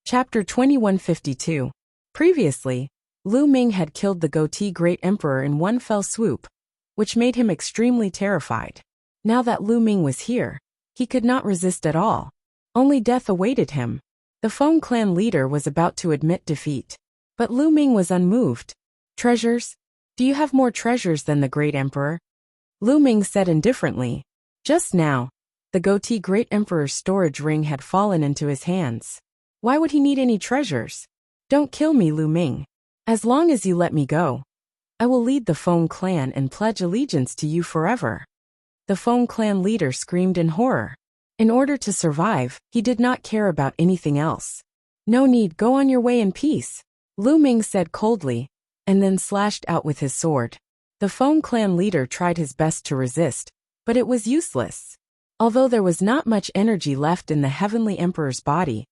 Chapter 2152. Previously, Lu Ming had killed the Goatee Great Emperor in one fell swoop, which made him extremely terrified. Now that Lu Ming was here, he could not resist at all. Only death awaited him. The Feng clan leader was about to admit defeat. But Lu Ming was unmoved. "Treasures? Do you have more treasures than the Great Emperor?" Lu Ming said indifferently. Just now, the Goatee Great Emperor's storage ring had fallen into his hands. Why would he need any treasures? "Don't kill me, Lu Ming. As long as you let me go, I will lead the Feng clan and pledge allegiance to you forever." The Feng clan leader screamed in horror. In order to survive, he did not care about anything else. "No need, go on your way in peace," Lu Ming said coldly, and then slashed out with his sword. The Feng clan leader tried his best to resist, but it was useless. Although there was not much energy left in the Heavenly Emperor's body,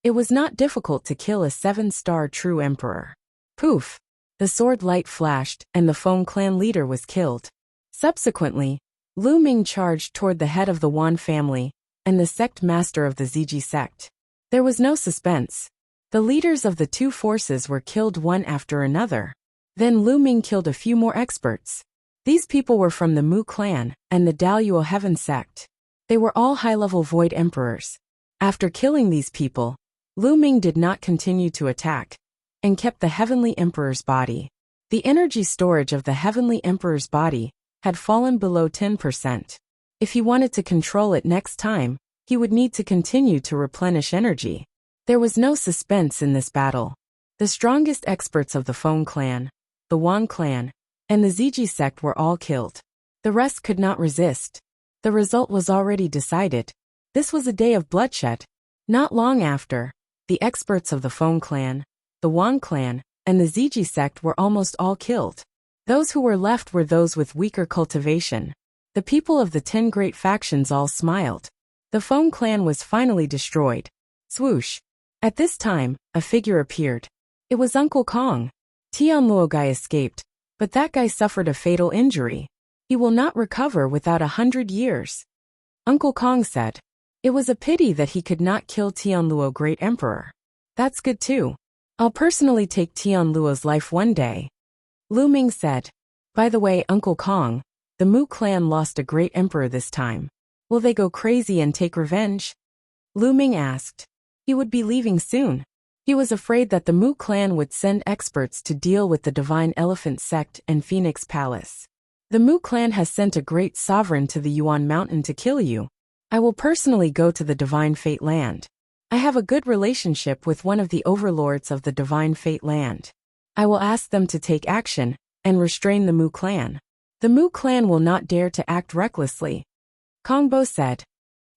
it was not difficult to kill a 7-star true emperor. Poof! The sword light flashed, and the Feng clan leader was killed. Subsequently, Lu Ming charged toward the head of the Wan family and the sect master of the Ziji sect. There was no suspense. The leaders of the two forces were killed one after another. Then Lu Ming killed a few more experts. These people were from the Mu clan and the Daluo Heaven sect. They were all high-level Void Emperors. After killing these people, Lu Ming did not continue to attack, and kept the Heavenly Emperor's body. The energy storage of the Heavenly Emperor's body had fallen below 10%. If he wanted to control it next time, he would need to continue to replenish energy. There was no suspense in this battle. The strongest experts of the Feng clan, the Wan clan, and the Ziji sect were all killed. The rest could not resist. The result was already decided. This was a day of bloodshed. Not long after, the experts of the Feng clan, the Wan clan, and the Ziji sect were almost all killed. Those who were left were those with weaker cultivation. The people of the 10 great factions all smiled. The Feng clan was finally destroyed. Swoosh! At this time, a figure appeared. It was Uncle Kong. Tianluo guy escaped, but that guy suffered a fatal injury. He will not recover without 100 years. Uncle Kong said. It was a pity that he could not kill Tianluo Great Emperor. That's good too. I'll personally take Tianluo's life one day. Lu Ming said. By the way, Uncle Kong, the Mu clan lost a great emperor this time. Will they go crazy and take revenge? Lu Ming asked. He would be leaving soon. He was afraid that the Mu clan would send experts to deal with the Divine Elephant sect and Phoenix Palace. The Mu clan has sent a great sovereign to the Yuan Mountain to kill you. I will personally go to the Divine Fate Land. I have a good relationship with one of the overlords of the Divine Fate Land. I will ask them to take action and restrain the Mu clan. The Mu clan will not dare to act recklessly, Kongbo said.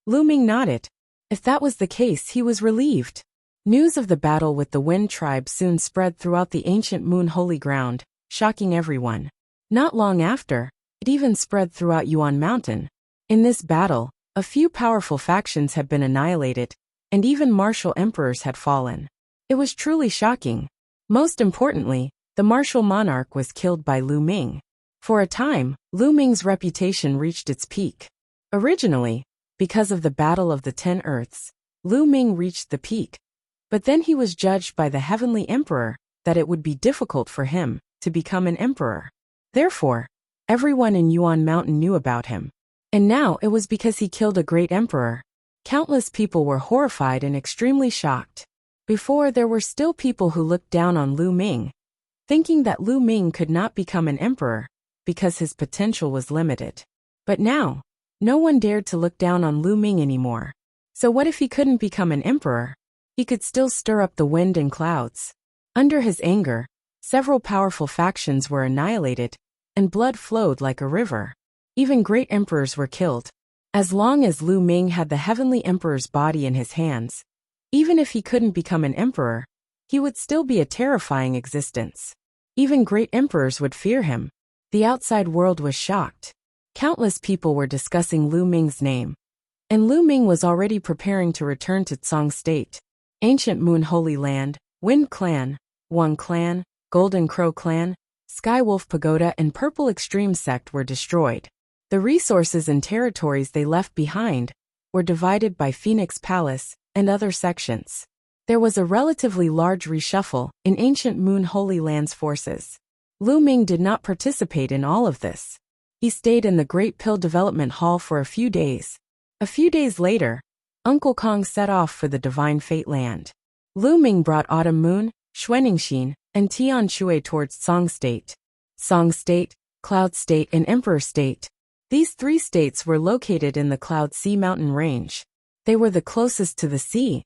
Lu Ming nodded. If that was the case, he was relieved. News of the battle with the Wind tribe soon spread throughout the ancient Moon Holy Ground, shocking everyone. Not long after, it even spread throughout Yuan Mountain. In this battle, a few powerful factions had been annihilated, and even martial emperors had fallen. It was truly shocking. Most importantly, the martial monarch was killed by Lu Ming. For a time, Lu Ming's reputation reached its peak. Originally, because of the Battle of the 10 Earths, Lu Ming reached the peak. But then he was judged by the Heavenly Emperor that it would be difficult for him to become an emperor. Therefore, everyone in Yuan Mountain knew about him. And now it was because he killed a great emperor. Countless people were horrified and extremely shocked. Before, there were still people who looked down on Lu Ming, thinking that Lu Ming could not become an emperor because his potential was limited. But now, no one dared to look down on Lu Ming anymore. So what if he couldn't become an emperor? He could still stir up the wind and clouds. Under his anger, several powerful factions were annihilated, and blood flowed like a river. Even great emperors were killed. As long as Lu Ming had the Heavenly Emperor's body in his hands, even if he couldn't become an emperor, he would still be a terrifying existence. Even great emperors would fear him. The outside world was shocked. Countless people were discussing Lu Ming's name. And Lu Ming was already preparing to return to Tsang State. Ancient Moon Holy Land, Wind Clan, Wan Clan, Golden Crow Clan, Sky Wolf Pagoda and Purple Extreme Sect were destroyed. The resources and territories they left behind were divided by Phoenix Palace and other sections. There was a relatively large reshuffle in ancient Moon Holy Land's forces. Lu Ming did not participate in all of this. He stayed in the Great Pill Development Hall for a few days. A few days later, Uncle Kong set off for the Divine Fate Land. Lu Ming brought Autumn Moon, Xuanningsin, and Tian Shui towards Song State. Song State, Cloud State, and Emperor State. These three states were located in the Cloud Sea mountain range. They were the closest to the sea,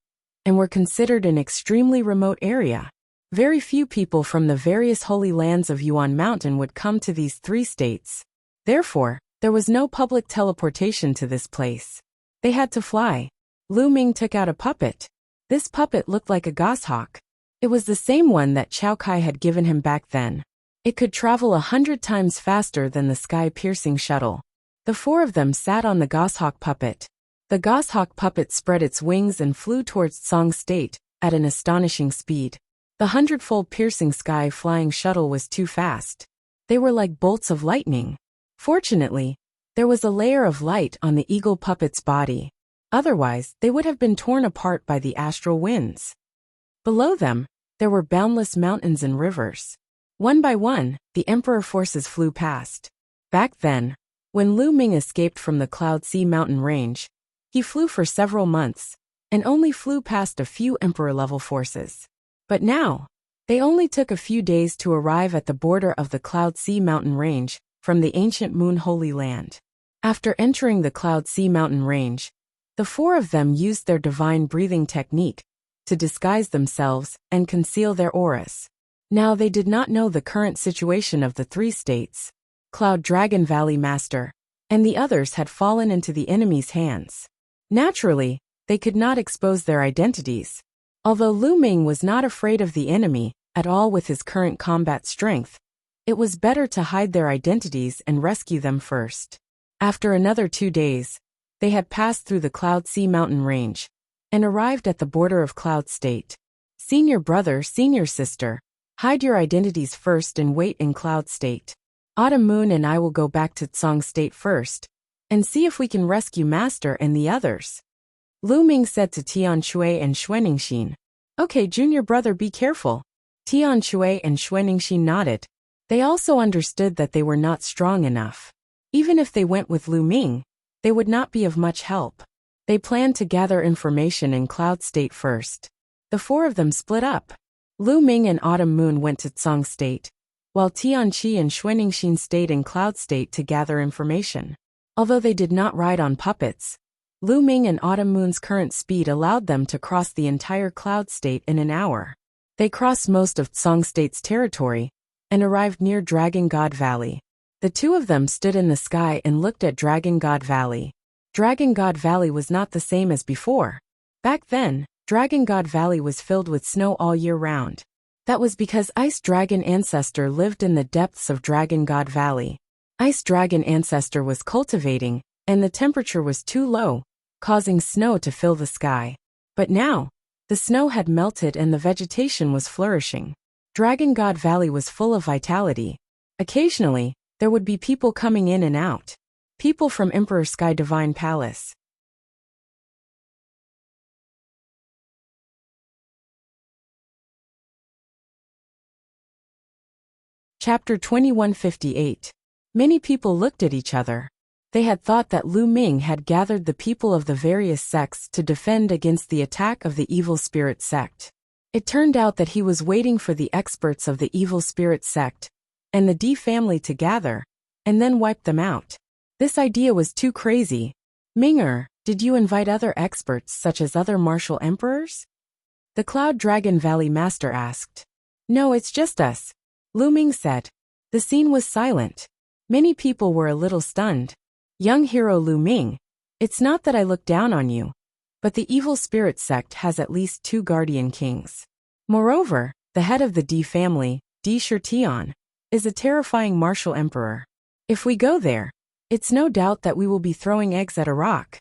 and were considered an extremely remote area. Very few people from the various holy lands of Yuan Mountain would come to these three states. Therefore, there was no public teleportation to this place. They had to fly. Lu Ming took out a puppet. This puppet looked like a goshawk. It was the same one that Chao Kai had given him back then. It could travel 100 times faster than the sky-piercing shuttle. The four of them sat on the goshawk puppet. The goshawk puppet spread its wings and flew towards Song State at an astonishing speed. The 100-fold piercing sky-flying shuttle was too fast. They were like bolts of lightning. Fortunately, there was a layer of light on the eagle puppet's body. Otherwise, they would have been torn apart by the astral winds. Below them, there were boundless mountains and rivers. One by one, the Emperor forces flew past. Back then, when Lu Ming escaped from the Cloud Sea mountain range, he flew for several months, and only flew past a few Emperor-level forces. But now, they only took a few days to arrive at the border of the Cloud Sea mountain range from the ancient Moon Holy Land. After entering the Cloud Sea mountain range, the four of them used their divine breathing technique to disguise themselves and conceal their auras. Now they did not know the current situation of the three states. Cloud Dragon Valley Master and the others had fallen into the enemy's hands. Naturally, they could not expose their identities. Although Lu Ming was not afraid of the enemy at all with his current combat strength, it was better to hide their identities and rescue them first. After another 2 days, they had passed through the Cloud Sea mountain range and arrived at the border of Cloud State. Senior brother, senior sister, hide your identities first and wait in Cloud State. Autumn Moon and I will go back to Song State first and see if we can rescue Master and the others. Lu Ming said to Tian Shui and Xuanningsin. Okay, junior brother, be careful. Tian Shui and Xuanningsin nodded. They also understood that they were not strong enough. Even if they went with Lu Ming, they would not be of much help. They planned to gather information in Cloud State first. The four of them split up. Lu Ming and Autumn Moon went to Song State, while Tian Qi and Xuanningsin stayed in Cloud State to gather information. Although they did not ride on puppets, Lu Ming and Autumn Moon's current speed allowed them to cross the entire Cloud State in an hour. They crossed most of Song State's territory and arrived near Dragon God Valley. The two of them stood in the sky and looked at Dragon God Valley. Dragon God Valley was not the same as before. Back then, Dragon God Valley was filled with snow all year round. That was because Ice Dragon Ancestor lived in the depths of Dragon God Valley. Ice Dragon Ancestor was cultivating, and the temperature was too low, causing snow to fill the sky. But now, the snow had melted and the vegetation was flourishing. Dragon God Valley was full of vitality. Occasionally, there would be people coming in and out. People from Emperor Sky Divine Palace. Chapter 2158. Many people looked at each other. They had thought that Lu Ming had gathered the people of the various sects to defend against the attack of the evil spirit sect. It turned out that he was waiting for the experts of the evil spirit sect and the D family to gather, and then wipe them out. This idea was too crazy. Ming, did you invite other experts such as other martial emperors? The Cloud Dragon Valley Master asked. No, it's just us, Lu Ming said. The scene was silent. Many people were a little stunned. Young hero Lu Ming, it's not that I look down on you, but the evil spirit sect has at least 2 guardian kings. Moreover, the head of the D family, D Shirtian, is a terrifying martial emperor. If we go there, it's no doubt that we will be throwing eggs at a rock.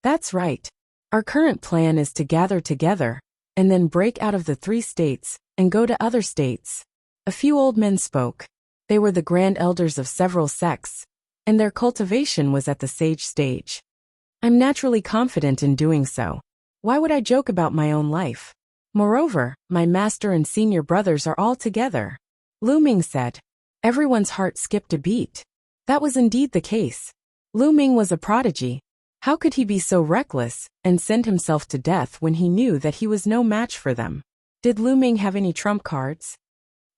That's right. Our current plan is to gather together, and then break out of the 3 states, and go to other states. A few old men spoke. They were the grand elders of several sects, and their cultivation was at the sage stage. I'm naturally confident in doing so. Why would I joke about my own life? Moreover, my master and senior brothers are all together. Lu Ming said. Everyone's heart skipped a beat. That was indeed the case. Lu Ming was a prodigy. How could he be so reckless and send himself to death when he knew that he was no match for them? Did Lu Ming have any trump cards?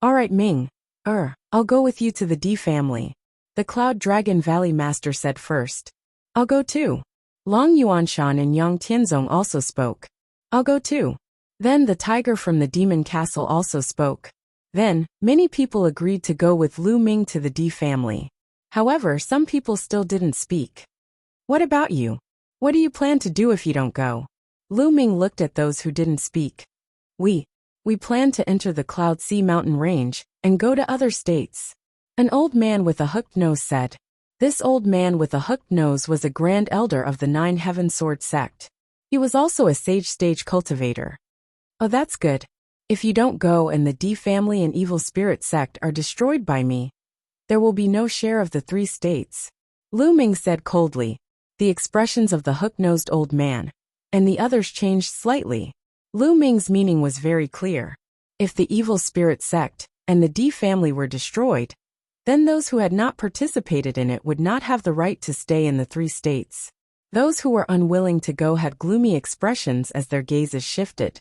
All right, Ming. I'll go with you to the D family. The Cloud Dragon Valley Master said first. I'll go too. Long Yuanshan and Yang Tianzong also spoke. I'll go too. Then the tiger from the Demon Castle also spoke. Then, many people agreed to go with Lu Ming to the D family. However, some people still didn't speak. What about you? What do you plan to do if you don't go? Lu Ming looked at those who didn't speak. We plan to enter the Cloud Sea mountain range and go to other states. An old man with a hooked nose said. This old man with a hooked nose was a grand elder of the Nine Heaven Sword sect. He was also a sage stage cultivator. Oh, that's good. If you don't go and the D family and evil spirit sect are destroyed by me, there will be no share of the 3 states. Lu Ming said coldly. The expressions of the hook-nosed old man and the others changed slightly. Lu Ming's meaning was very clear. If the evil spirit sect and the D family were destroyed, then those who had not participated in it would not have the right to stay in the 3 states. Those who were unwilling to go had gloomy expressions as their gazes shifted.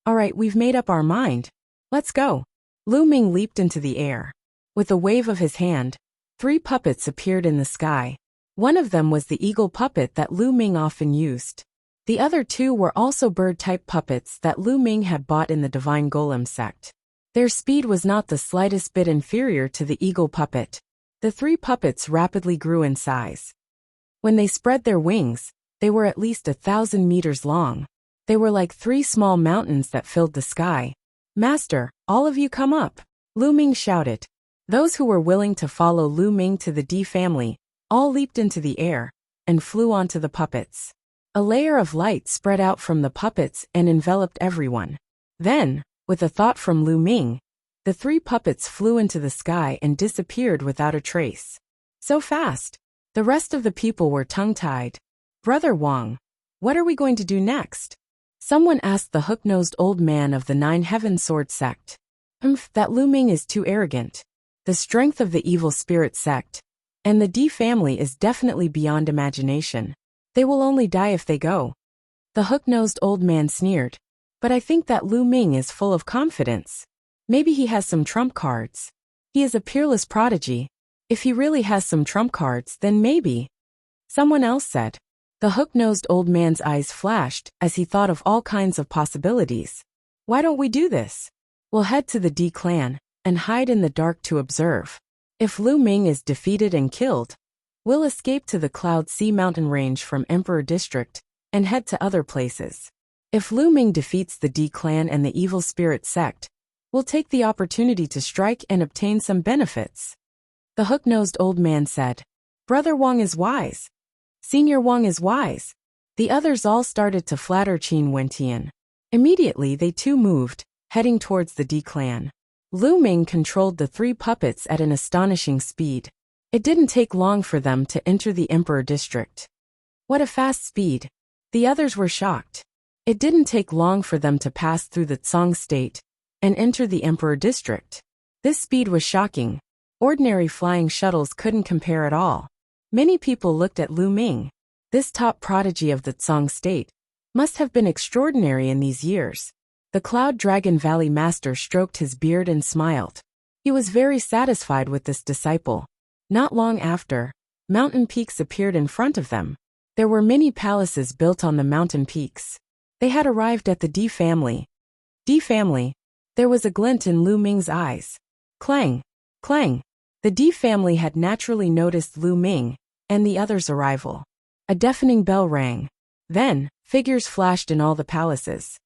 All right, we've made up our mind. Let's go. Lu Ming leaped into the air. With a wave of his hand, 3 puppets appeared in the sky. One of them was the eagle puppet that Lu Ming often used. The other 2 were also bird-type puppets that Lu Ming had bought in the Divine Golem sect. Their speed was not the slightest bit inferior to the eagle puppet. The 3 puppets rapidly grew in size. When they spread their wings, they were at least 1,000 meters long. They were like 3 small mountains that filled the sky. Master, all of you come up, Lu Ming shouted. Those who were willing to follow Lu Ming to the D family all leaped into the air and flew onto the puppets. A layer of light spread out from the puppets and enveloped everyone. Then, with a thought from Lu Ming, the 3 puppets flew into the sky and disappeared without a trace. So fast. The rest of the people were tongue-tied. Brother Wang, what are we going to do next? Someone asked the hook-nosed old man of the Nine Heaven Sword sect. That Lu Ming is too arrogant. The strength of the evil spirit sect and the D family is definitely beyond imagination. They will only die if they go. The hook-nosed old man sneered. But I think that Lu Ming is full of confidence. Maybe he has some trump cards. He is a peerless prodigy. If he really has some trump cards, then maybe. Someone else said. The hook-nosed old man's eyes flashed as he thought of all kinds of possibilities. Why don't we do this? We'll head to the D clan and hide in the dark to observe. If Lu Ming is defeated and killed, we'll escape to the Cloud Sea mountain range from Emperor District and head to other places. If Lu Ming defeats the D clan and the evil spirit sect, we'll take the opportunity to strike and obtain some benefits. The hook-nosed old man said. Brother Wang is wise. Senior Wang is wise. The others all started to flatter Qin Wentian. Immediately they too moved, heading towards the D clan. Lu Ming controlled the 3 puppets at an astonishing speed. It didn't take long for them to enter the Emperor District. What a fast speed. The others were shocked. It didn't take long for them to pass through the Tsang state and enter the Emperor District. This speed was shocking. Ordinary flying shuttles couldn't compare at all. Many people looked at Lu Ming. This top prodigy of the Tsang state must have been extraordinary in these years. The Cloud Dragon Valley Master stroked his beard and smiled. He was very satisfied with this disciple. Not long after, mountain peaks appeared in front of them. There were many palaces built on the mountain peaks. They had arrived at the D family. D family. There was a glint in Lu Ming's eyes. Clang, clang. The D family had naturally noticed Lu Ming and the others' arrival. A deafening bell rang. Then, figures flashed in all the palaces.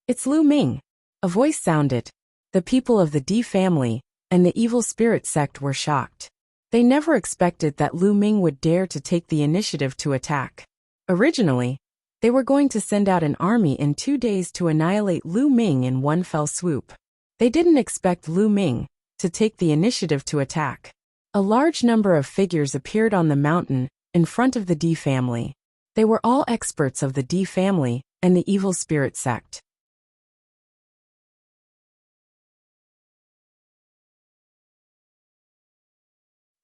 It's Lu Ming. A voice sounded. The people of the D family and the evil spirit sect were shocked. They never expected that Lu Ming would dare to take the initiative to attack. Originally, they were going to send out an army in 2 days to annihilate Lu Ming in one fell swoop. They didn't expect Lu Ming to take the initiative to attack. A large number of figures appeared on the mountain in front of the D family. They were all experts of the D family and the evil spirit sect.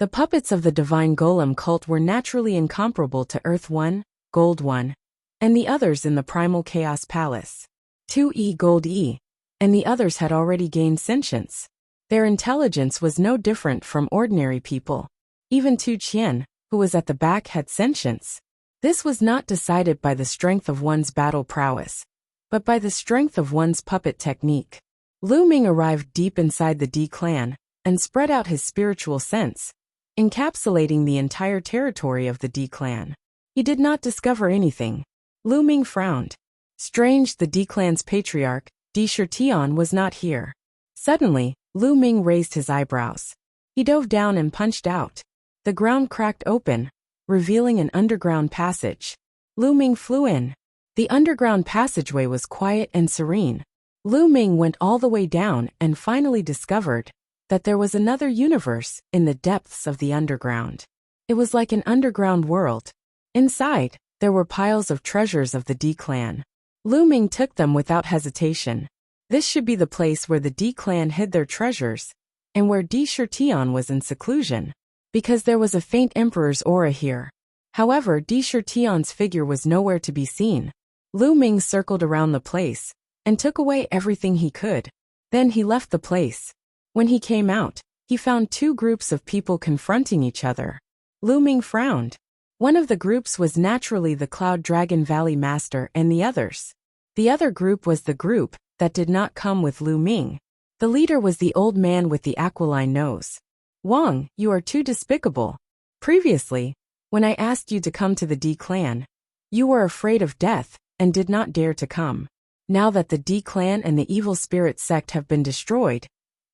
The puppets of the divine golem cult were naturally incomparable to Earth 1, Gold 1, and the others in the primal chaos palace. 2E Gold E, and the others had already gained sentience. Their intelligence was no different from ordinary people. Even Tu Qian, who was at the back, had sentience. This was not decided by the strength of one's battle prowess, but by the strength of one's puppet technique. Lu Ming arrived deep inside the D clan and spread out his spiritual sense, encapsulating the entire territory of the D clan. He did not discover anything. Lu Ming frowned. Strange, the D clan's patriarch, Di Shirtian, was not here. Suddenly, Lu Ming raised his eyebrows. He dove down and punched out. The ground cracked open, revealing an underground passage. Lu Ming flew in. The underground passageway was quiet and serene. Lu Ming went all the way down and finally discovered that there was another universe in the depths of the underground. It was like an underground world. Inside, there were piles of treasures of the D clan. Lu Ming took them without hesitation. This should be the place where the D clan hid their treasures, and where Di Shirtian was in seclusion, because there was a faint emperor's aura here. However, Di Shirtian's figure was nowhere to be seen. Lu Ming circled around the place and took away everything he could. Then he left the place. When he came out, he found two groups of people confronting each other. Lu Ming frowned. One of the groups was naturally the Cloud Dragon Valley Master and the others. The other group was the group that did not come with Lu Ming. The leader was the old man with the aquiline nose. Wang, you are too despicable. Previously, when I asked you to come to the D clan, you were afraid of death and did not dare to come. Now that the D clan and the evil spirit sect have been destroyed,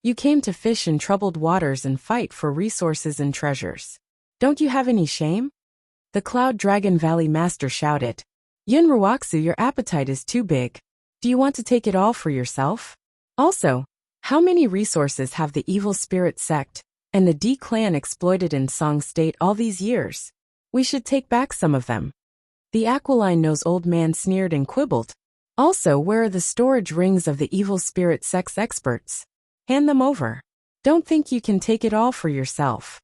you came to fish in troubled waters and fight for resources and treasures. Don't you have any shame? The Cloud Dragon Valley Master shouted. Yun Ruoxu, your appetite is too big. Do you want to take it all for yourself? Also, how many resources have the evil spirit sect and the D clan exploited in Song State all these years? We should take back some of them. The aquiline-nosed old man sneered and quibbled. Also, where are the storage rings of the evil spirit sect's experts? Hand them over. Don't think you can take it all for yourself.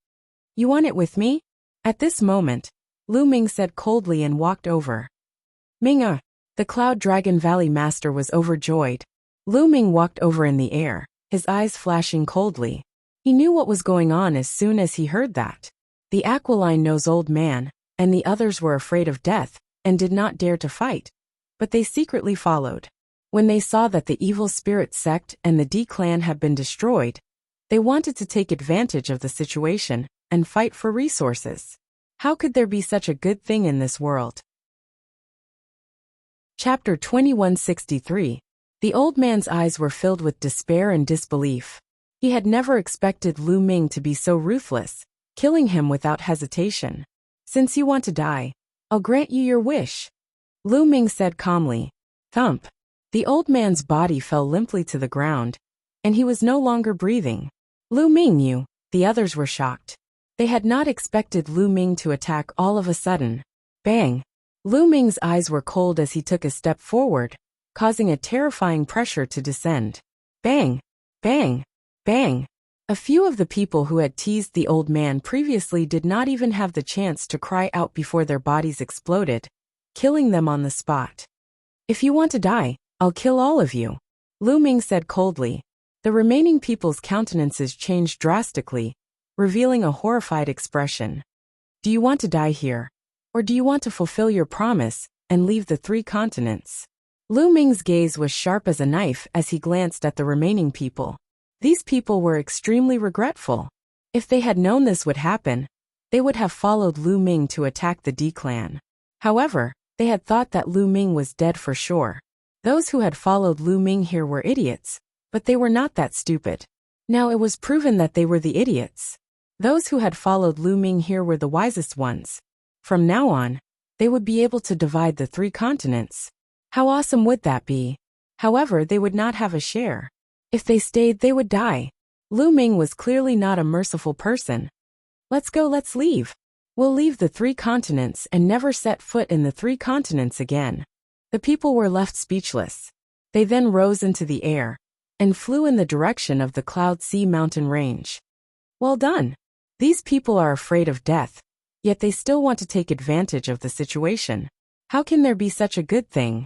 You want it with me? At this moment, Lu Ming said coldly and walked over. Ming, the Cloud Dragon Valley Master was overjoyed. Lu Ming walked over in the air, his eyes flashing coldly. He knew what was going on as soon as he heard that. The aquiline-nosed old man and the others were afraid of death and did not dare to fight, but they secretly followed. When they saw that the evil spirit sect and the D clan had been destroyed, they wanted to take advantage of the situation and fight for resources. How could there be such a good thing in this world? Chapter 2163. The old man's eyes were filled with despair and disbelief. He had never expected Lu Ming to be so ruthless, killing him without hesitation. Since you want to die, I'll grant you your wish, Lu Ming said calmly. Thump. The old man's body fell limply to the ground, and he was no longer breathing. Lu Ming knew. The others were shocked. They had not expected Lu Ming to attack all of a sudden. Bang! Lu Ming's eyes were cold as he took a step forward, causing a terrifying pressure to descend. Bang! Bang! Bang! A few of the people who had teased the old man previously did not even have the chance to cry out before their bodies exploded, killing them on the spot. If you want to die, I'll kill all of you, Lu Ming said coldly. The remaining people's countenances changed drastically, revealing a horrified expression. Do you want to die here? Or do you want to fulfill your promise and leave the 3 continents? Lu Ming's gaze was sharp as a knife as he glanced at the remaining people. These people were extremely regretful. If they had known this would happen, they would have followed Lu Ming to attack the D clan. However, they had thought that Lu Ming was dead for sure. Those who had followed Lu Ming here were idiots, but they were not that stupid. Now it was proven that they were the idiots. Those who had followed Lu Ming here were the wisest ones. From now on, they would be able to divide the 3 continents. How awesome would that be? However, they would not have a share. If they stayed, they would die. Lu Ming was clearly not a merciful person. Let's go, let's leave. We'll leave the 3 continents and never set foot in the 3 continents again. The people were left speechless. They then rose into the air and flew in the direction of the Cloud Sea mountain range. Well done. These people are afraid of death, yet they still want to take advantage of the situation. How can there be such a good thing?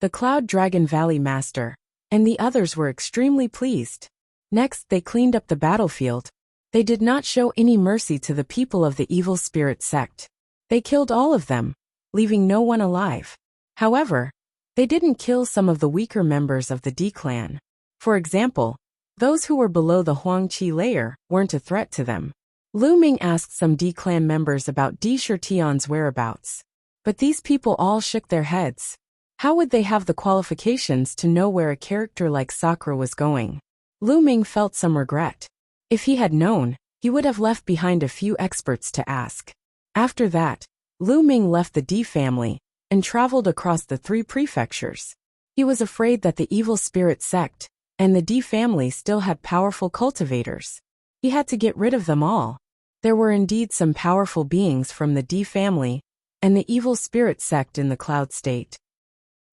The Cloud Dragon Valley Master and the others were extremely pleased. Next, they cleaned up the battlefield. They did not show any mercy to the people of the evil spirit sect. They killed all of them, leaving no one alive. However, they didn't kill some of the weaker members of the D clan. For example, those who were below the Huangqi layer weren't a threat to them. Lu Ming asked some D clan members about Di Shirtion's whereabouts. But these people all shook their heads. How would they have the qualifications to know where a character like Sakura was going? Lu Ming felt some regret. If he had known, he would have left behind a few experts to ask. After that, Lu Ming left the D family and traveled across the 3 prefectures. He was afraid that the evil spirit sect and the D family still had powerful cultivators. He had to get rid of them all. There were indeed some powerful beings from the D family and the evil spirit sect in the Cloud State.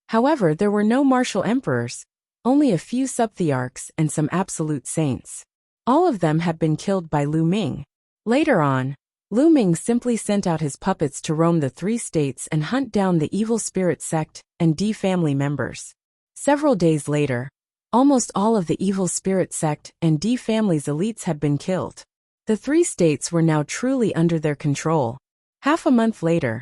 However, there were no martial emperors, only a few subthearchs and some absolute saints. All of them had been killed by Lu Ming. Later on, Lu Ming simply sent out his puppets to roam the 3 states and hunt down the evil spirit sect and D family members. Several days later, almost all of the evil spirit sect and D family's elites had been killed. The 3 states were now truly under their control. Half a month later,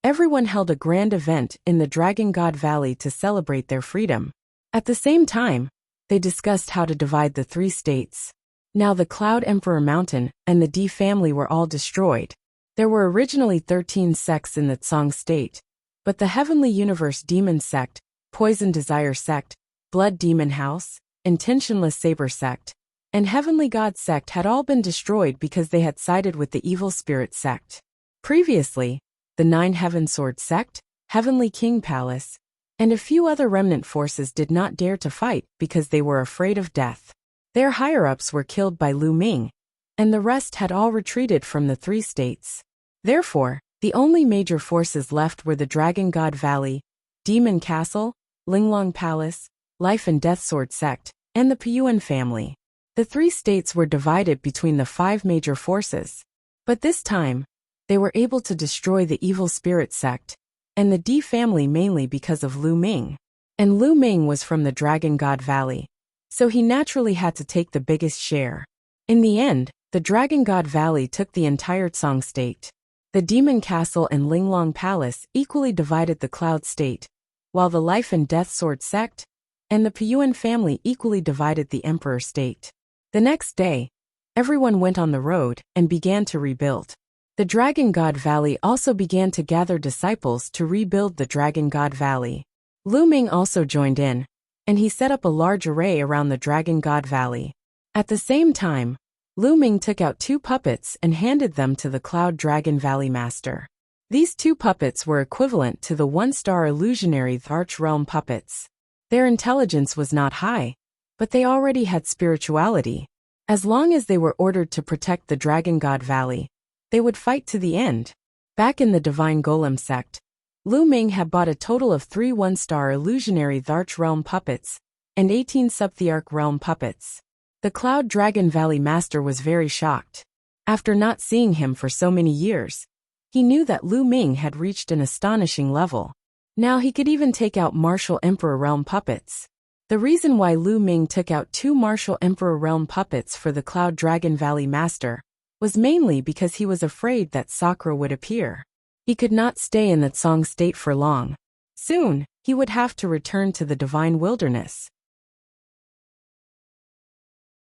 everyone held a grand event in the Dragon God Valley to celebrate their freedom. At the same time, they discussed how to divide the 3 states. Now the Cloud Emperor Mountain and the D family were all destroyed. There were originally 13 sects in the Tsang state, but the Heavenly Universe Demon Sect, Poison Desire Sect, Blood Demon House, Intentionless Saber Sect, and Heavenly God Sect had all been destroyed because they had sided with the Evil Spirit Sect. Previously, the 9 Heaven Sword Sect, Heavenly King Palace, and a few other remnant forces did not dare to fight because they were afraid of death. Their higher-ups were killed by Lu Ming, and the rest had all retreated from the 3 states. Therefore, the only major forces left were the Dragon God Valley, Demon Castle, Linglong Palace, Life and Death Sword Sect, and the Piyuan family. The 3 states were divided between the 5 major forces. But this time, they were able to destroy the evil spirit sect and the D family mainly because of Lu Ming. And Lu Ming was from the Dragon God Valley, so he naturally had to take the biggest share. In the end, the Dragon God Valley took the entire Tsang state. The Demon Castle and Linglong Palace equally divided the Cloud State, while the Life and Death Sword Sect and the Piyuan family equally divided the Emperor State. The next day, everyone went on the road and began to rebuild. The Dragon God Valley also began to gather disciples to rebuild the Dragon God Valley. Lu Ming also joined in, and he set up a large array around the Dragon God Valley. At the same time, Lu Ming took out 2 puppets and handed them to the Cloud Dragon Valley Master. These 2 puppets were equivalent to the 1-star illusionary Arch Realm puppets. Their intelligence was not high, but they already had spirituality. As long as they were ordered to protect the Dragon God Valley, they would fight to the end. Back in the Divine Golem sect, Lu Ming had bought a total of 3 1-star illusionary Arch Realm puppets and 18 Subthearch Realm puppets. The Cloud Dragon Valley Master was very shocked. After not seeing him for so many years, he knew that Lu Ming had reached an astonishing level. Now he could even take out Martial Emperor Realm puppets. The reason why Lu Ming took out 2 Martial Emperor Realm puppets for the Cloud Dragon Valley Master was mainly because he was afraid that Sakura would appear. He could not stay in that Tsang state for long. Soon, he would have to return to the Divine Wilderness.